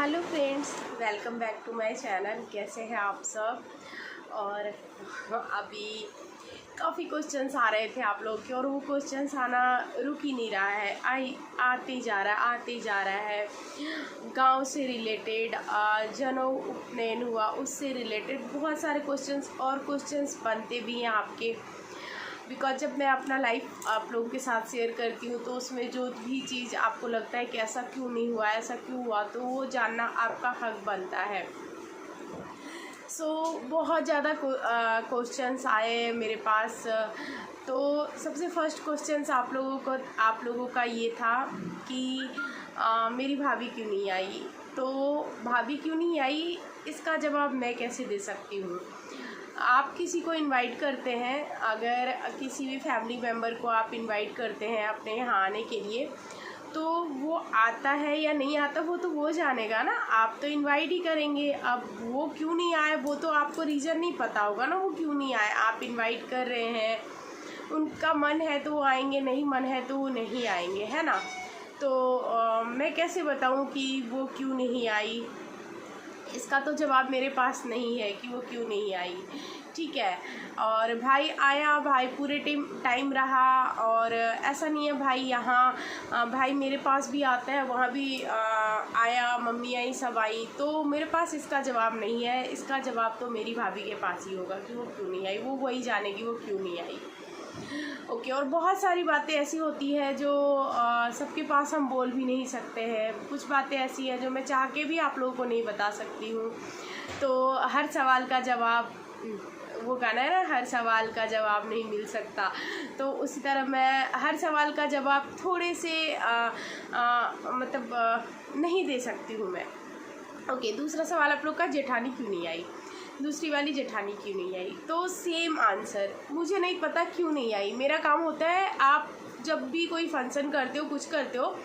Hello friends, welcome back to my channel. कैसे हैं आप सब। और अभी काफ़ी क्वेश्चंस आ रहे थे आप लोग के, और वो क्वेश्चंस आना रुक ही नहीं रहा है, आते जा रहा है। गांव से रिलेटेड, जनेऊ उपनयन हुआ उससे रिलेटेड बहुत सारे क्वेश्चंस बनते भी हैं आपके। बिकॉज जब मैं अपना लाइफ आप लोगों के साथ शेयर करती हूँ तो उसमें जो भी चीज़ आपको लगता है कि ऐसा क्यों नहीं हुआ, ऐसा क्यों हुआ, तो वो जानना आपका हक बनता है। बहुत ज़्यादा क्वेश्चंस आए मेरे पास। तो सबसे फर्स्ट क्वेश्चंस आप लोगों का ये था कि मेरी भाभी क्यों नहीं आई। तो भाभी क्यों नहीं आई, इसका जवाब मैं कैसे दे सकती हूँ। आप किसी को इनवाइट करते हैं, अगर किसी भी फैमिली मेम्बर को आप इनवाइट करते हैं अपने यहाँ आने के लिए, तो वो आता है या नहीं आता वो तो वो जानेगा ना। आप तो इनवाइट ही करेंगे। अब वो क्यों नहीं आए वो तो आपको रीज़न नहीं पता होगा ना, वो क्यों नहीं आए। आप इनवाइट कर रहे हैं, उनका मन है तो वो आएंगे, नहीं मन है तो वो नहीं आएंगे, है ना। तो मैं कैसे बताऊँ कि वो क्यों नहीं आई। इसका तो जवाब मेरे पास नहीं है कि वो क्यों नहीं आई, ठीक है। और भाई आया, भाई पूरे टाइम रहा, और ऐसा नहीं है भाई यहाँ भाई मेरे पास भी आता है, वहाँ भी आया, मम्मी आई, सब आई। तो मेरे पास इसका जवाब नहीं है। इसका जवाब तो मेरी भाभी के पास ही होगा कि वो क्यों नहीं आई। वो वही जानेगी वो क्यों नहीं आई। ओके। और बहुत सारी बातें ऐसी होती है जो सबके पास हम बोल भी नहीं सकते हैं। कुछ बातें ऐसी हैं जो मैं चाह के भी आप लोगों को नहीं बता सकती हूँ। तो हर सवाल का जवाब, वो गाना है ना, हर सवाल का जवाब नहीं मिल सकता। तो उसी तरह मैं हर सवाल का जवाब थोड़े से नहीं दे सकती हूँ मैं। ओके। दूसरा सवाल आप लोग का, जेठानी क्यों नहीं आई, दूसरी वाली जेठानी क्यों नहीं आई। तो सेम आंसर, मुझे नहीं पता क्यों नहीं आई। मेरा काम होता है, आप जब भी कोई फंक्शन करते हो, कुछ करते हो,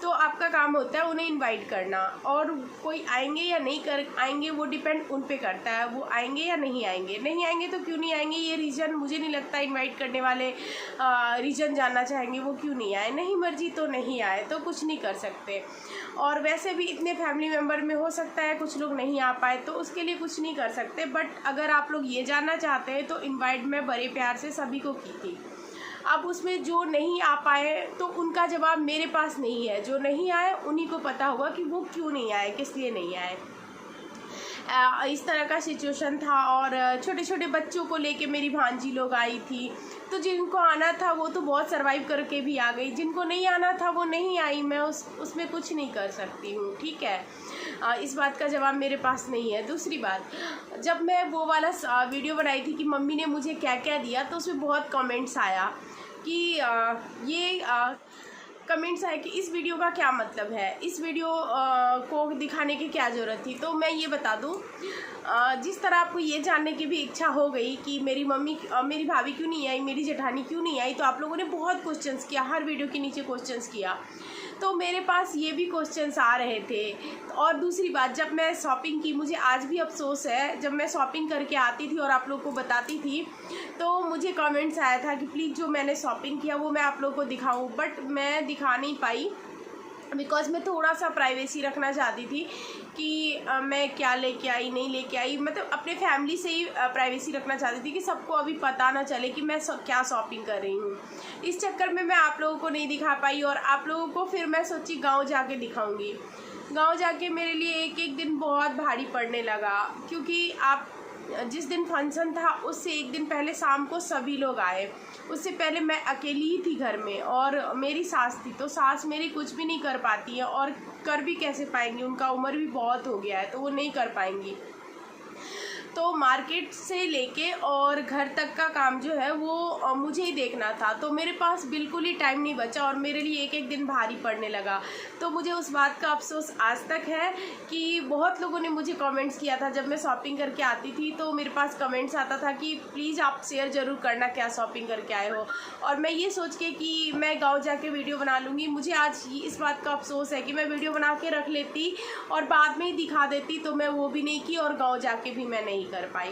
तो आपका काम होता है उन्हें इनवाइट करना। और कोई आएंगे या नहीं आएंगे वो डिपेंड उन पे करता है, वो आएंगे या नहीं आएंगे। नहीं आएंगे तो क्यों नहीं आएंगे, ये रीज़न मुझे नहीं लगता इनवाइट करने वाले रीज़न जानना चाहेंगे वो क्यों नहीं आए। नहीं मर्जी तो नहीं आए, तो कुछ नहीं कर सकते। और वैसे भी इतने फैमिली मेम्बर में हो सकता है कुछ लोग नहीं आ पाए, तो उसके लिए कुछ नहीं कर सकते। बट अगर आप लोग ये जानना चाहते हैं तो इनवाइट मैं बड़े प्यार से सभी को की थी। अब उसमें जो नहीं आ पाए तो उनका जवाब मेरे पास नहीं है। जो नहीं आए उन्हीं को पता होगा कि वो क्यों नहीं आए, किस लिए नहीं आए। इस तरह का सिचुएशन था। और छोटे छोटे बच्चों को लेके मेरी भांजी लोग आई थी, तो जिनको आना था वो तो बहुत सर्वाइव करके भी आ गई, जिनको नहीं आना था वो नहीं आई। मैं उसमें कुछ नहीं कर सकती हूँ, ठीक है। इस बात का जवाब मेरे पास नहीं है। दूसरी बात, जब मैं वो वाला वीडियो बनाई थी कि मम्मी ने मुझे क्या क्या दिया, तो उसमें बहुत कमेंट्स आया कि कमेंट्स आए कि इस वीडियो का क्या मतलब है, इस वीडियो को दिखाने की क्या ज़रूरत थी। तो मैं ये बता दूं, जिस तरह आपको ये जानने की भी इच्छा हो गई कि मेरी भाभी क्यों नहीं आई, मेरी जेठानी क्यों नहीं आई, तो आप लोगों ने बहुत क्वेश्चंस किया, हर वीडियो के नीचे क्वेश्चंस किया। तो मेरे पास ये भी क्वेश्चंस आ रहे थे। और दूसरी बात, जब मैं शॉपिंग की, मुझे आज भी अफसोस है, जब मैं शॉपिंग करके आती थी और आप लोगों को बताती थी, तो मुझे कमेंट्स आया था कि प्लीज़ जो मैंने शॉपिंग किया वो मैं आप लोगों को दिखाऊं। बट मैं दिखा नहीं पाई, बिकॉज़ मैं थोड़ा सा प्राइवेसी रखना चाहती थी कि मैं क्या लेके आई, नहीं लेके आई। मतलब अपने फैमिली से ही प्राइवेसी रखना चाहती थी कि सबको अभी पता ना चले कि मैं क्या शॉपिंग कर रही हूँ। इस चक्कर में मैं आप लोगों को नहीं दिखा पाई, और आप लोगों को फिर मैं सोची गांव जाके दिखाऊंगी। गांव जाके मेरे लिए एक एक दिन बहुत भारी पड़ने लगा, क्योंकि आप जिस दिन फंक्शन था उससे एक दिन पहले शाम को सभी लोग आए। उससे पहले मैं अकेली ही थी घर में, और मेरी सास थी। तो सास मेरी कुछ भी नहीं कर पाती है, और कर भी कैसे पाएंगी, उनका उम्र भी बहुत हो गया है, तो वो नहीं कर पाएंगी। तो मार्केट से लेके और घर तक का काम जो है वो मुझे ही देखना था। तो मेरे पास बिल्कुल ही टाइम नहीं बचा, और मेरे लिए एक एक दिन भारी पड़ने लगा। तो मुझे उस बात का अफसोस आज तक है कि बहुत लोगों ने मुझे कमेंट्स किया था। जब मैं शॉपिंग करके आती थी तो मेरे पास कमेंट्स आता था कि प्लीज़ आप शेयर ज़रूर करना क्या शॉपिंग करके आए हो। और मैं ये सोच के कि मैं गाँव जाके वीडियो बना लूँगी, मुझे आज इस बात का अफसोस है कि मैं वीडियो बना के रख लेती और बाद में ही दिखा देती, तो मैं वो भी नहीं की, और गाँव जाके भी मैं नहीं कर पाई।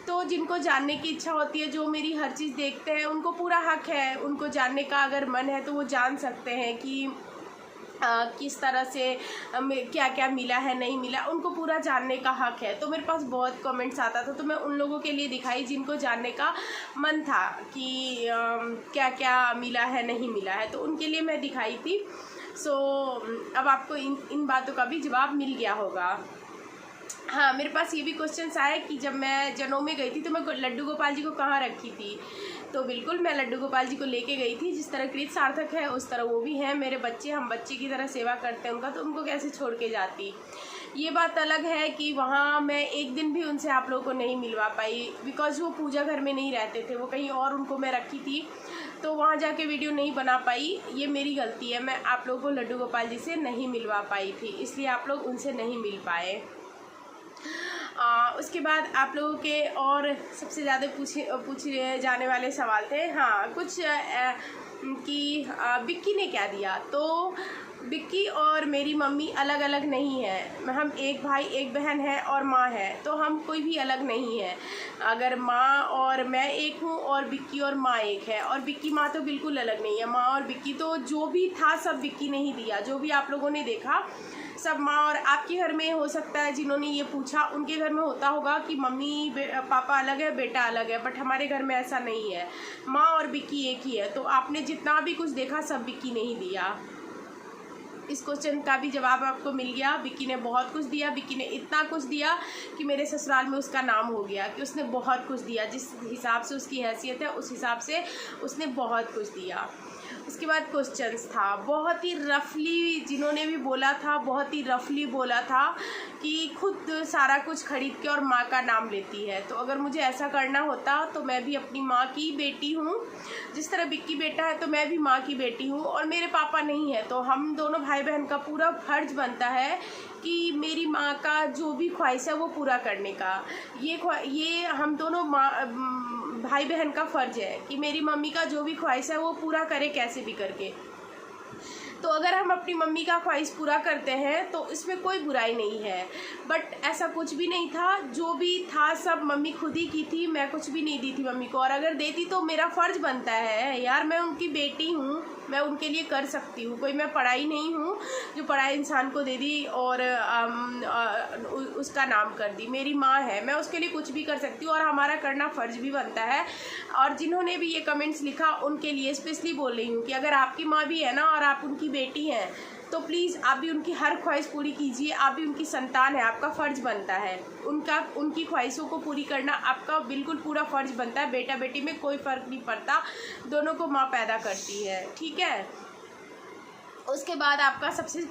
तो जिनको जानने की इच्छा होती है, जो मेरी हर चीज़ देखते हैं, उनको पूरा हक है, उनको जानने का अगर मन है तो वो जान सकते हैं कि किस तरह से क्या क्या मिला है नहीं मिला, उनको पूरा जानने का हक है। तो मेरे पास बहुत कमेंट्स आता था, तो मैं उन लोगों के लिए दिखाई जिनको जानने का मन था कि क्या क्या मिला है नहीं मिला है, तो उनके लिए मैं दिखाई थी। सो अब आपको इन बातों का भी जवाब मिल गया होगा। हाँ, मेरे पास ये भी क्वेश्चंस आए कि जब मैं जनेऊ में गई थी तो मैं लड्डू गोपाल जी को कहाँ रखी थी। तो बिल्कुल मैं लड्डू गोपाल जी को लेके गई थी। जिस तरह कृत सार्थक है उस तरह वो भी हैं मेरे बच्चे, हम बच्चे की तरह सेवा करते हैं उनका, तो उनको कैसे छोड़ के जाती। ये बात अलग है कि वहाँ मैं एक दिन भी उनसे आप लोगों को नहीं मिलवा पाई, बिकॉज़ वो पूजा घर में नहीं रहते थे, वो कहीं और उनको मैं रखी थी, तो वहाँ जाके वीडियो नहीं बना पाई। ये मेरी गलती है, मैं आप लोगों को लड्डू गोपाल जी से नहीं मिलवा पाई थी, इसलिए आप लोग उनसे नहीं मिल पाए। उसके बाद आप लोगों के और सबसे ज़्यादा पूछे जाने वाले सवाल थे, हाँ कुछ कि बिक्की ने क्या दिया। तो बिक्की और मेरी मम्मी अलग अलग नहीं है, हम एक भाई एक बहन है और माँ है, तो हम कोई भी अलग नहीं है। अगर माँ और मैं एक हूँ और बिक्की और माँ एक है, और बिक्की माँ तो बिल्कुल अलग नहीं है। माँ और बिक्की तो जो भी था सब बिक्की ने ही दिया, जो भी आप लोगों ने देखा सब माँ। और आपके घर में हो सकता है जिन्होंने ये पूछा उनके घर में होता होगा कि मम्मी पापा अलग है बेटा अलग है, बट हमारे घर में ऐसा नहीं है, माँ और बिक्की एक ही है। तो आपने जितना भी कुछ देखा सब बिक्की ने ही दिया। इस क्वेश्चन का भी जवाब आपको मिल गया। बिक्की ने बहुत कुछ दिया, बिक्की ने इतना कुछ दिया कि मेरे ससुराल में उसका नाम हो गया कि उसने बहुत कुछ दिया, जिस हिसाब से उसकी हैसियत है उस हिसाब से उसने बहुत कुछ दिया। उसके बाद क्वेश्चंस था बहुत ही रफली, जिन्होंने भी बोला था बहुत ही रफली बोला था कि खुद सारा कुछ खरीद के और माँ का नाम लेती है। तो अगर मुझे ऐसा करना होता तो मैं भी अपनी माँ की बेटी हूँ, जिस तरह बिक्की बेटा है तो मैं भी माँ की बेटी हूँ, और मेरे पापा नहीं है, तो हम दोनों भाई बहन का पूरा फर्ज बनता है कि मेरी माँ का जो भी ख्वाहिश है वो पूरा करने का। ये हम दोनों भाई बहन का फ़र्ज़ है कि मेरी मम्मी का जो भी ख्वाहिश है वो पूरा करे कैसे भी करके। तो अगर हम अपनी मम्मी का ख्वाहिश पूरा करते हैं तो इसमें कोई बुराई नहीं है, बट ऐसा कुछ भी नहीं था। जो भी था सब मम्मी खुद ही की थी, मैं कुछ भी नहीं दी थी मम्मी को, और अगर देती तो मेरा फ़र्ज़ बनता है यार, मैं उनकी बेटी हूँ, मैं उनके लिए कर सकती हूँ। कोई मैं पढ़ाई नहीं हूँ जो पढ़ाई इंसान को दे दी और उसका नाम कर दी। मेरी माँ है, मैं उसके लिए कुछ भी कर सकती हूँ, और हमारा करना फ़र्ज़ भी बनता है। और जिन्होंने भी ये कमेंट्स लिखा उनके लिए स्पेशली बोल रही हूँ कि अगर आपकी माँ भी है ना और आप उनकी बेटी हैं तो प्लीज़ आप भी उनकी हर ख्वाहिश पूरी कीजिए। आप भी उनकी संतान है, आपका फ़र्ज़ बनता है उनकी ख्वाहिशों को पूरी करना आपका बिल्कुल पूरा फ़र्ज़ बनता है। बेटा बेटी में कोई फ़र्क नहीं पड़ता, दोनों को माँ पैदा करती है, ठीक है। उसके बाद आपका सबसे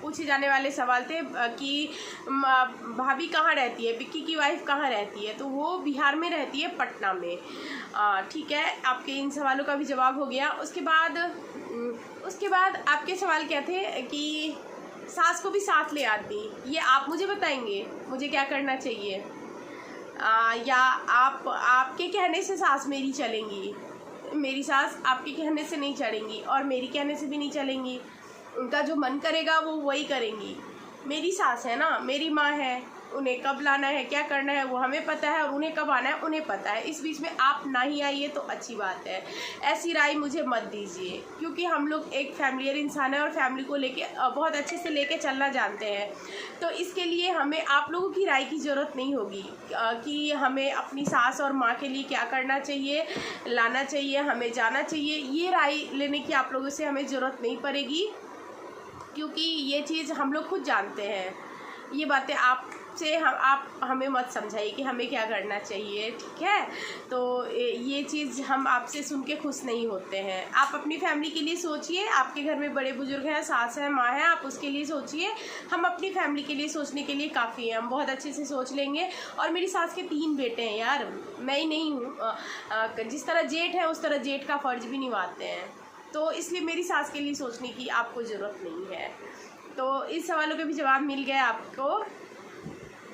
पूछे जाने वाले सवाल थे कि भाभी कहाँ रहती है, बिक्की की वाइफ कहाँ रहती है। तो वो बिहार में रहती है, पटना में, ठीक है। आपके इन सवालों का भी जवाब हो गया। उसके बाद आपके सवाल क्या थे कि सास को भी साथ ले आती, ये आप मुझे बताएंगे मुझे क्या करना चाहिए, या आपके कहने से सास मेरी चलेंगी। मेरी सास आपके कहने से नहीं चलेंगी और मेरी कहने से भी नहीं चलेंगी, उनका जो मन करेगा वो वही करेंगी। मेरी सास है ना, मेरी माँ है, उन्हें कब लाना है क्या करना है वो हमें पता है, और उन्हें कब आना है उन्हें पता है। इस बीच में आप ना ही आइए तो अच्छी बात है, ऐसी राय मुझे मत दीजिए, क्योंकि हम लोग एक फैमिलियर इंसान है और फैमिली को लेके बहुत अच्छे से लेके चलना जानते हैं। तो इसके लिए हमें आप लोगों की राय की ज़रूरत नहीं होगी कि हमें अपनी सास और माँ के लिए क्या करना चाहिए, लाना चाहिए, हमें जाना चाहिए। ये राय लेने की आप लोगों से हमें ज़रूरत नहीं पड़ेगी, क्योंकि ये चीज़ हम लोग खुद जानते हैं। ये बातें आप हमें मत समझाइए कि हमें क्या करना चाहिए, ठीक है। तो ये चीज़ हम आपसे सुन के खुश नहीं होते हैं। आप अपनी फैमिली के लिए सोचिए, आपके घर में बड़े बुजुर्ग हैं, सास है, माँ है, आप उसके लिए सोचिए। हम अपनी फैमिली के लिए सोचने के लिए काफ़ी हैं, हम बहुत अच्छे से सोच लेंगे। और मेरी सास के 3 बेटे हैं यार, मैं ही नहीं हूँ। जिस तरह जेठ है उस तरह जेठ का फ़र्ज भी निभाते हैं, तो इसलिए मेरी सास के लिए सोचने की आपको ज़रूरत नहीं है। तो इस सवालों के भी जवाब मिल गए आपको,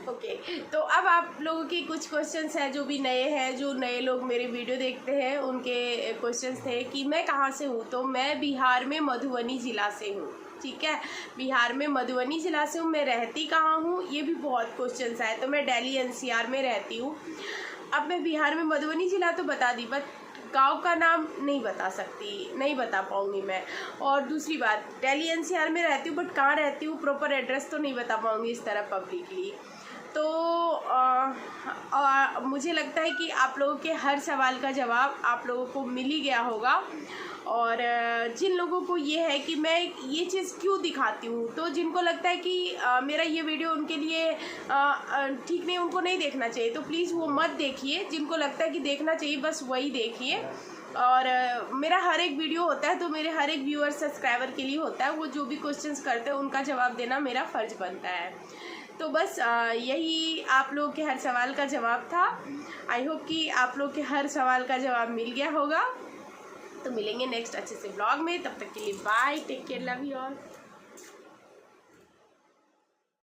ओके। तो अब आप लोगों की कुछ क्वेश्चंस हैं जो भी नए हैं, जो नए लोग मेरे वीडियो देखते हैं, उनके क्वेश्चंस थे कि मैं कहाँ से हूँ। तो मैं बिहार में मधुबनी ज़िला से हूँ, ठीक है। बिहार में मधुबनी ज़िला से हूँ। मैं रहती कहाँ हूँ ये भी बहुत क्वेश्चंस आए। तो मैं दिल्ली NCR में रहती हूँ। अब मैं बिहार में मधुबनी ज़िला तो बता दी, बट गांव का नाम नहीं बता सकती, नहीं बता पाऊँगी मैं। और दूसरी बात, दिल्ली एनसीआर में रहती हूँ, बट कहाँ रहती हूँ प्रॉपर एड्रेस तो नहीं बता पाऊँगी इस तरह पब्लिकली। तो मुझे लगता है कि आप लोगों के हर सवाल का जवाब आप लोगों को मिल ही गया होगा। और जिन लोगों को ये है कि मैं ये चीज़ क्यों दिखाती हूँ, तो जिनको लगता है कि मेरा ये वीडियो उनके लिए ठीक नहीं, उनको नहीं देखना चाहिए, तो प्लीज़ वो मत देखिए। जिनको लगता है कि देखना चाहिए बस वही देखिए। और मेरा हर एक वीडियो होता है तो मेरे हर एक व्यूअर सब्सक्राइबर के लिए होता है, वो जो भी क्वेश्चंस करते हैं उनका जवाब देना मेरा फ़र्ज़ बनता है। तो बस यही आप लोगों के हर सवाल का जवाब था। आई होप कि आप लोग के हर सवाल का जवाब मिल गया होगा। तो मिलेंगे नेक्स्ट अच्छे से ब्लॉग में, तब तक के लिए bye, take care, love you all.